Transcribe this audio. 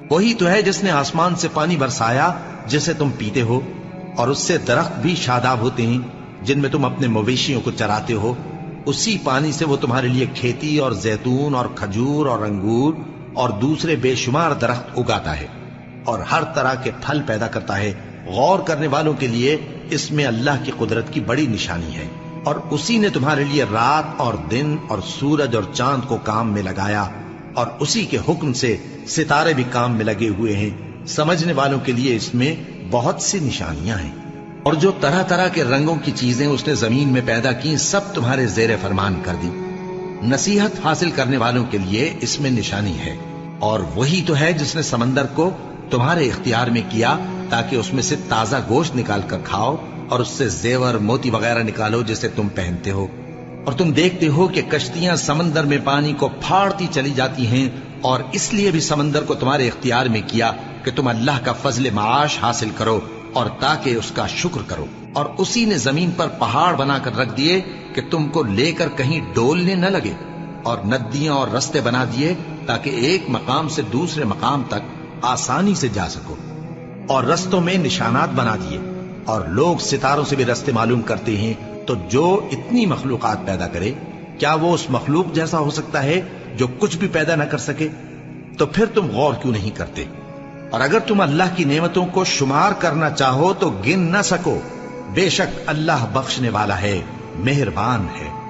وہی تو ہے جس نے آسمان سے پانی برسایا جسے تم پیتے ہو، اور اس سے درخت بھی شاداب ہوتے ہیں جن میں تم اپنے مویشیوں کو چراتے ہو۔ اسی پانی سے وہ تمہارے لیے کھیتی اور زیتون اور کھجور اور انگور اور دوسرے بے شمار درخت اگاتا ہے، اور ہر طرح کے پھل پیدا کرتا ہے۔ غور کرنے والوں کے لیے اس میں اللہ کی قدرت کی بڑی نشانی ہے۔ اور اسی نے تمہارے لیے رات اور دن اور سورج اور چاند کو کام میں لگایا، اور اسی کے حکم سے ستارے بھی کام میں لگے ہوئے ہیں۔ سمجھنے والوں کے لیے اس میں بہت سی نشانیاں ہیں۔ اور جو طرح طرح کے رنگوں کی چیزیں اس نے زمین میں پیدا کی، سب تمہارے زیر فرمان کر دی۔ نصیحت حاصل کرنے والوں کے لیے اس میں نشانی ہے۔ اور وہی تو ہے جس نے سمندر کو تمہارے اختیار میں کیا تاکہ اس میں سے تازہ گوشت نکال کر کھاؤ، اور اس سے زیور موتی وغیرہ نکالو جسے تم پہنتے ہو۔ اور تم دیکھتے ہو کہ کشتیاں سمندر میں پانی کو پھاڑتی چلی جاتی ہیں، اور اس لیے بھی سمندر کو تمہارے اختیار میں کیا کہ تم اللہ کا فضل معاش حاصل کرو اور تاکہ اس کا شکر کرو۔ اور اسی نے زمین پر پہاڑ بنا کر رکھ دیے کہ تم کو لے کر کہیں ڈولنے نہ لگے، اور ندیاں اور رستے بنا دیے تاکہ ایک مقام سے دوسرے مقام تک آسانی سے جا سکو، اور رستوں میں نشانات بنا دیے۔ اور لوگ ستاروں سے بھی رستے معلوم کرتے ہیں۔ تو جو اتنی مخلوقات پیدا کرے، کیا وہ اس مخلوق جیسا ہو سکتا ہے جو کچھ بھی پیدا نہ کر سکے؟ تو پھر تم غور کیوں نہیں کرتے؟ اور اگر تم اللہ کی نعمتوں کو شمار کرنا چاہو تو گن نہ سکو۔ بے شک اللہ بخشنے والا ہے، مہربان ہے۔